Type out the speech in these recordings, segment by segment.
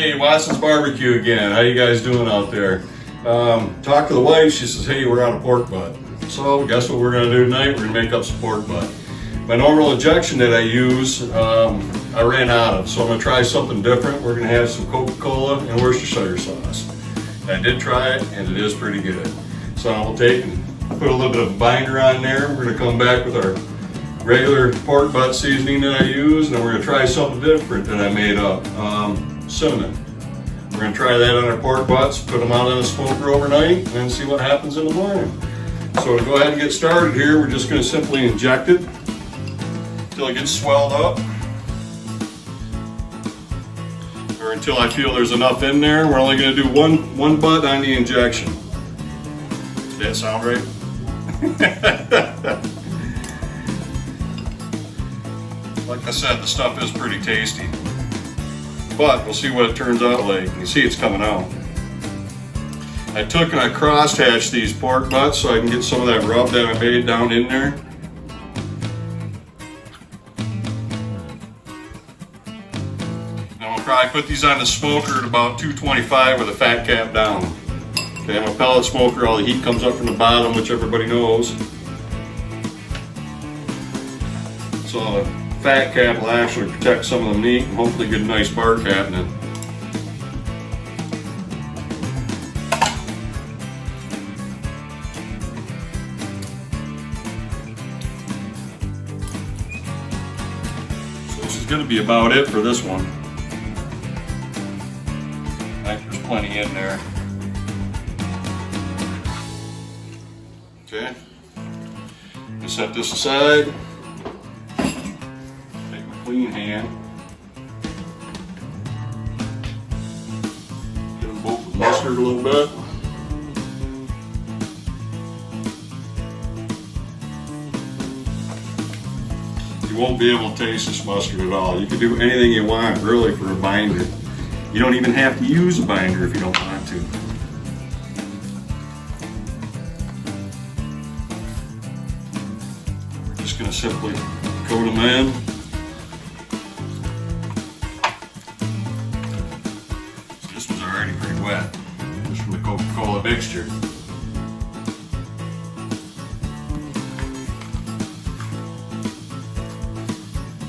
Hey, Watson's Barbecue again. How you guys doing out there? Talked to the wife. She says, hey, we're out of pork butt. So guess what we're going to do tonight? We're going to make up some pork butt. My normal injection that I use, I ran out of. So I'm going to try something different. We're going to have some Coca-Cola and Worcestershire sauce. I did try it, and it is pretty good. So I'll take and put a little bit of a binder on there. We're going to come back with our regular pork butt seasoning that I use, and then we're going to try something different that I made up. Cinnamon. We're going to try that on our pork butts, put them out on the smoker overnight, and then see what happens in the morning. So to go ahead and get started here, we're just going to simply inject it until it gets swelled up, or until I feel there's enough in there. We're only going to do one butt on the injection. Does that sound right? Like I said, the stuff is pretty tasty. But we'll see what it turns out like. You see it's coming out. I took and I cross-hatched these pork butts so I can get some of that rub that I made down in there. Now we'll probably put these on the smoker at about 225 with a fat cap down. Okay, I'm a pellet smoker, all the heat comes up from the bottom, which everybody knows. So the fat cap will actually protect some of the meat and hopefully get a nice bark happening. So this is going to be about it for this one. I think there's plenty in there. Okay, just set this aside. Clean hand. Get them both with mustard a little bit. You won't be able to taste this mustard at all. You can do anything you want really for a binder. You don't even have to use a binder if you don't want to. We're just going to simply coat them in. Pretty wet, just from the Coca-Cola mixture.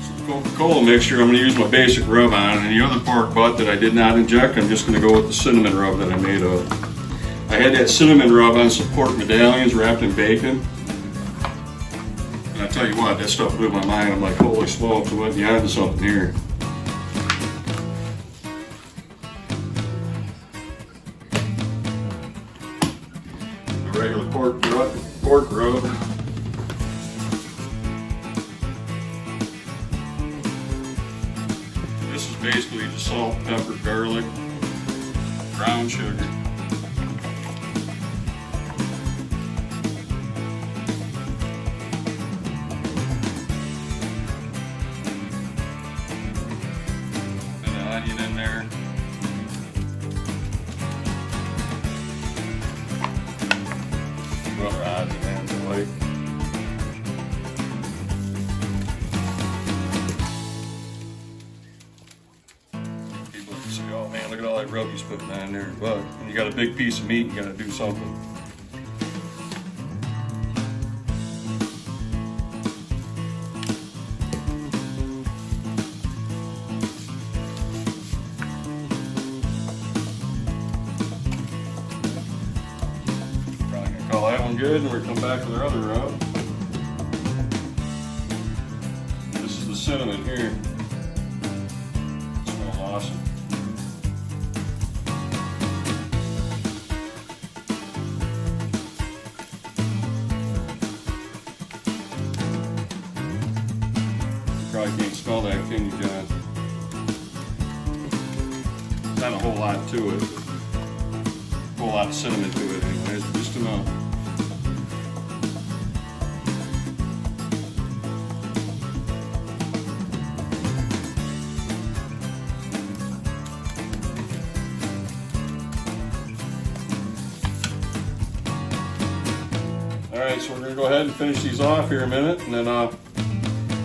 So the Coca-Cola mixture, I'm going to use my basic rub on, and the other pork butt that I did not inject, I'm just going to go with the cinnamon rub that I made up. I had that cinnamon rub on some pork medallions wrapped in bacon. And I tell you what, that stuff blew my mind. I'm like, holy smokes, I went beyond something here. Regular pork rub. This is basically just salt, pepper, garlic, brown sugar. And an onion in there. Other odds and ends I like. People can say, oh man, look at all that rub he's putting on there. But when you got a big piece of meat, you got to do something. Call that one good, and we're coming back with our other rub. This is the cinnamon here. It smells awesome. You probably can't smell that, can you, John? Not a whole lot to it. A whole lot of cinnamon to it anyways, just enough. Alright, so we're going to go ahead and finish these off here a minute, and then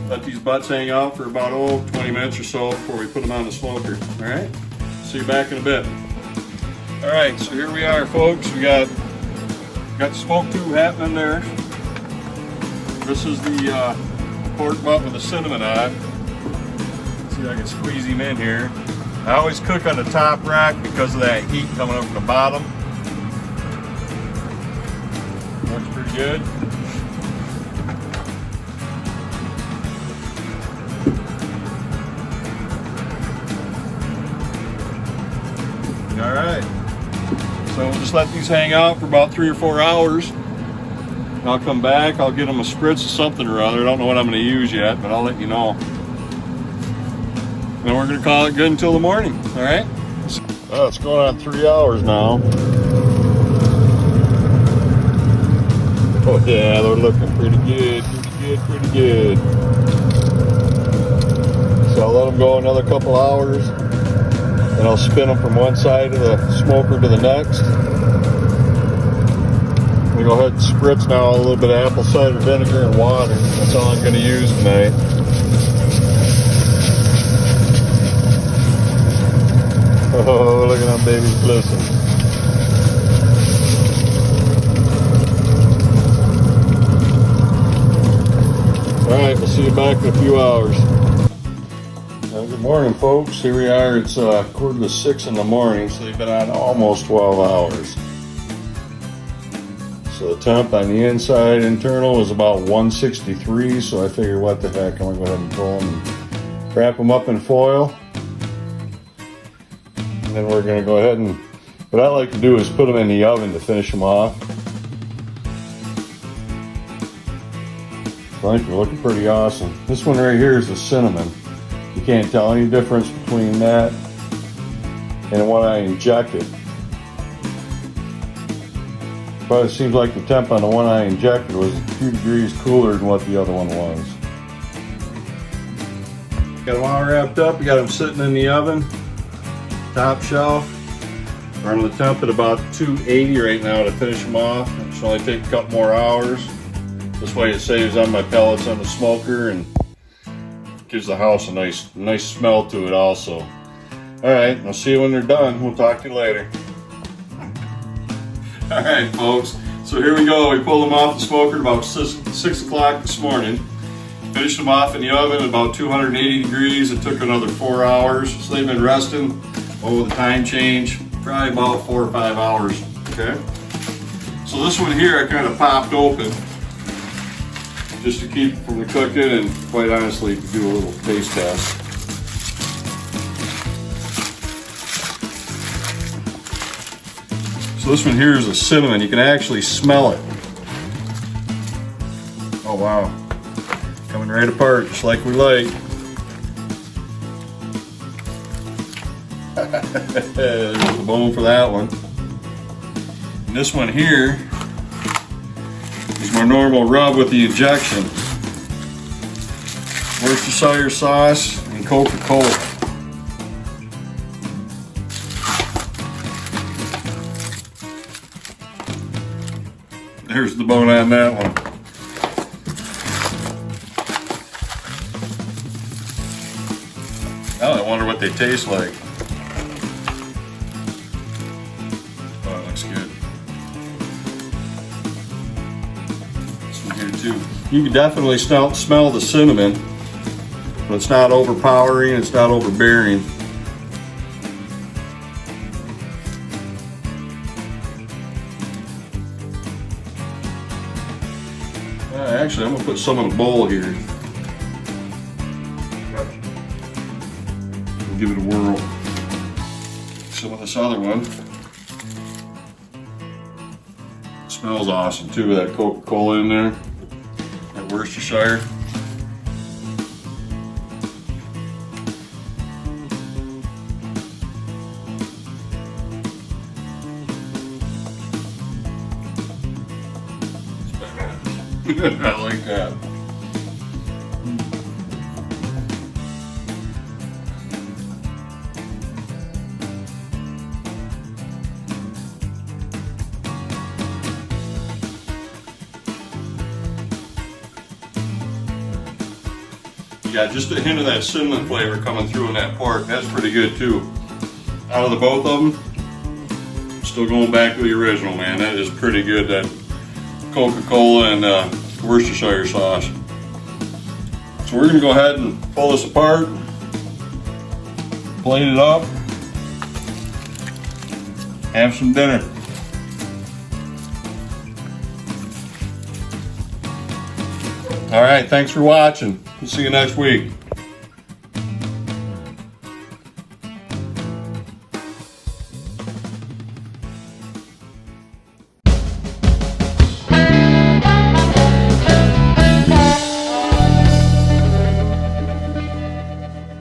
let these butts hang out for about 20 minutes or so before we put them on the smoker. Alright? See see you back in a bit. All right, so here we are, folks. We got the smoke tube happening there. This is the pork butt with the cinnamon on. See if I can squeeze him in here. I always cook on the top rack because of that heat coming up from the bottom. Looks pretty good. All right, so we'll just let these hang out for about 3 or 4 hours. And I'll come back, I'll get them a spritz of something or other. I don't know what I'm going to use yet, but I'll let you know. And we're going to call it good until the morning, all right? Oh, it's going on 3 hours now. Oh yeah, they're looking pretty good, pretty good. So I'll let them go another couple hours. And I'll spin them from one side of the smoker to the next. We go ahead and spritz now a little bit of apple cider vinegar and water. That's all I'm going to use tonight. Oh, look at them babies glisten. All right, we'll see you back in a few hours. Good morning, folks. Here we are. It's 5:45 in the morning, so they've been on almost 12 hours. So the temp on the inside internal was about 163, so I figured, what the heck, I'm going to go ahead and pull them and wrap them up in foil. And then we're going to go ahead and, what I like to do is put them in the oven to finish them off. So I think they're looking pretty awesome. This one right here is the cinnamon. You can't tell any difference between that and what I injected. But it seems like the temp on the one I injected was a few degrees cooler than what the other one was. Got them all wrapped up. We got them sitting in the oven, top shelf. Running the temp at about 280 right now to finish them off. It should only take a couple more hours. This way it saves on my pellets on the smoker and gives the house a nice smell to it also. All right, I'll see you when they're done. We'll talk to you later. All right, folks. So here we go. We pulled them off the smoker at about 6 o'clock this morning. Finished them off in the oven at about 280 degrees. It took another 4 hours. So they've been resting with the time change, probably about 4 or 5 hours. Okay. So this one here I kind of popped open, just to keep from the cooking and quite honestly to do a little taste test. So this one here is a cinnamon. You can actually smell it. Oh wow. Coming right apart just like we like. There's the bone for that one. And this one here is my normal rub with the injection. Worcestershire sauce and Coca-Cola. There's the bone on that one. Now I wonder what they taste like. Oh, that looks good. Here too. You can definitely smell the cinnamon, but it's not overpowering, it's not overbearing. Actually, I'm going to put some in a bowl here. We'll give it a whirl. Some of this other one. Smells awesome too with that Coca-Cola in there. That Worcestershire. I like that. Yeah, just a hint of that cinnamon flavor coming through in that pork. That's pretty good too. out of the both of them, still going back to the original, man. That is pretty good, that Coca-Cola and Worcestershire sauce. So we're gonna go ahead and pull this apart, plate it up, have some dinner. All right, thanks for watching. We'll see you next week.